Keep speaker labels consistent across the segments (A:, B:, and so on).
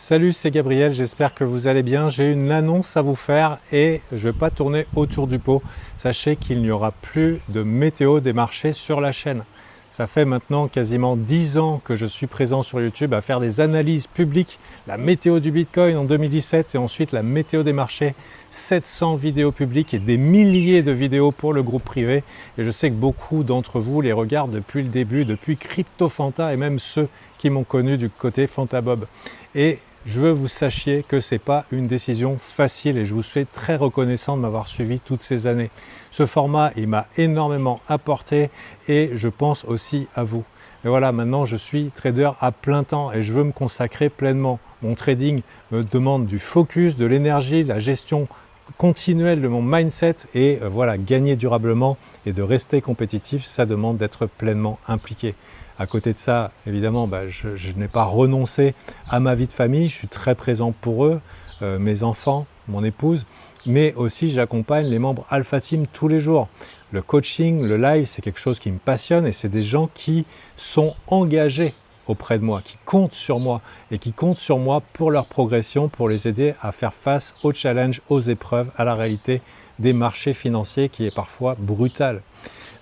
A: Salut, c'est Gabriel, j'espère que vous allez bien. J'ai une annonce à vous faire et je ne vais pas tourner autour du pot. Sachez qu'il n'y aura plus de météo des marchés sur la chaîne. Ça fait maintenant quasiment 10 ans que je suis présent sur YouTube à faire des analyses publiques, la météo du Bitcoin en 2017 et ensuite la météo des marchés, 700 vidéos publiques et des milliers de vidéos pour le groupe privé. Et je sais que beaucoup d'entre vous les regardent depuis le début, depuis CryptoFanta et même ceux qui m'ont connu du côté FantaBob. Et je veux que vous sachiez que ce n'est pas une décision facile et je vous suis très reconnaissant de m'avoir suivi toutes ces années. Ce format, il m'a énormément apporté et je pense aussi à vous. Et voilà, maintenant je suis trader à plein temps et je veux me consacrer pleinement. Mon trading me demande du focus, de l'énergie, de la gestion continuelle de mon mindset et voilà, gagner durablement et de rester compétitif, ça demande d'être pleinement impliqué. À côté de ça, évidemment, je n'ai pas renoncé à ma vie de famille, je suis très présent pour eux, mes enfants, mon épouse, mais aussi j'accompagne les membres Alpha Team tous les jours. Le coaching, le live, c'est quelque chose qui me passionne et c'est des gens qui sont engagés auprès de moi, qui comptent sur moi et qui comptent sur moi pour leur progression, pour les aider à faire face aux challenges, aux épreuves, à la réalité des marchés financiers qui est parfois brutale.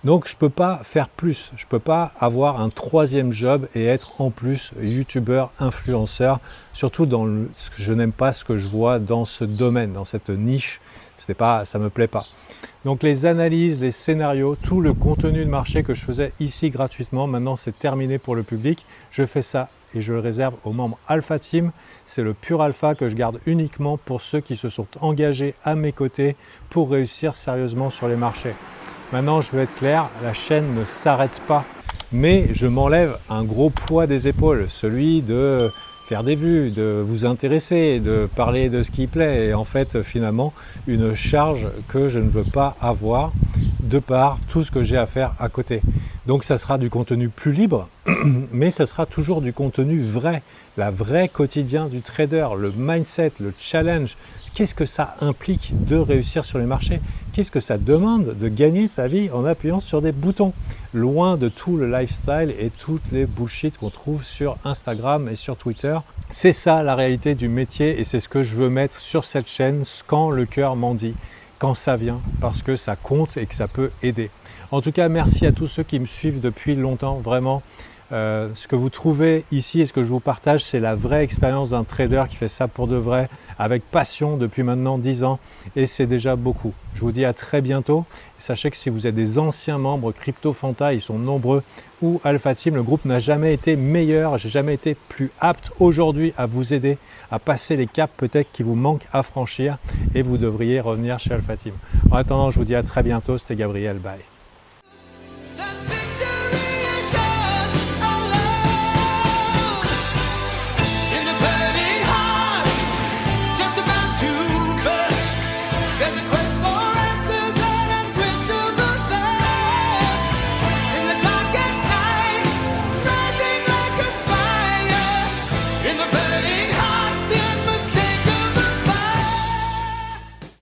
A: Donc je ne peux pas faire plus, je ne peux pas avoir un troisième job et être en plus youtubeur, influenceur, surtout je n'aime pas ce que je vois dans ce domaine, dans cette niche, ça ne me plaît pas. Donc les analyses, les scénarios, tout le contenu de marché que je faisais ici gratuitement, maintenant c'est terminé pour le public, je fais ça et je le réserve aux membres Alpha Team. C'est le pur alpha que je garde uniquement pour ceux qui se sont engagés à mes côtés pour réussir sérieusement sur les marchés. Maintenant, je veux être clair, la chaîne ne s'arrête pas, mais je m'enlève un gros poids des épaules, celui de faire des vues, de vous intéresser, de parler de ce qui plaît et en fait, finalement, une charge que je ne veux pas avoir de par tout ce que j'ai à faire à côté. Donc, ça sera du contenu plus libre, mais ça sera toujours du contenu vrai, la vraie quotidien du trader, le mindset, le challenge. Qu'est-ce que ça implique de réussir sur les marchés? Qu'est-ce que ça demande de gagner sa vie en appuyant sur des boutons? Loin de tout le lifestyle et toutes les bullshit qu'on trouve sur Instagram et sur Twitter. C'est ça la réalité du métier et c'est ce que je veux mettre sur cette chaîne quand le cœur m'en dit, quand ça vient, parce que ça compte et que ça peut aider. En tout cas, merci à tous ceux qui me suivent depuis longtemps, vraiment. Ce que vous trouvez ici et ce que je vous partage, c'est la vraie expérience d'un trader qui fait ça pour de vrai, avec passion depuis maintenant 10 ans et c'est déjà beaucoup. Je vous dis à très bientôt. Sachez que si vous êtes des anciens membres CryptoFanta, ils sont nombreux, ou Alpha Team, le groupe n'a jamais été meilleur, j'ai jamais été plus apte aujourd'hui à vous aider à passer les caps peut-être qui vous manquent à franchir et vous devriez revenir chez Alpha Team. En attendant, je vous dis à très bientôt, c'était Gabriel, bye.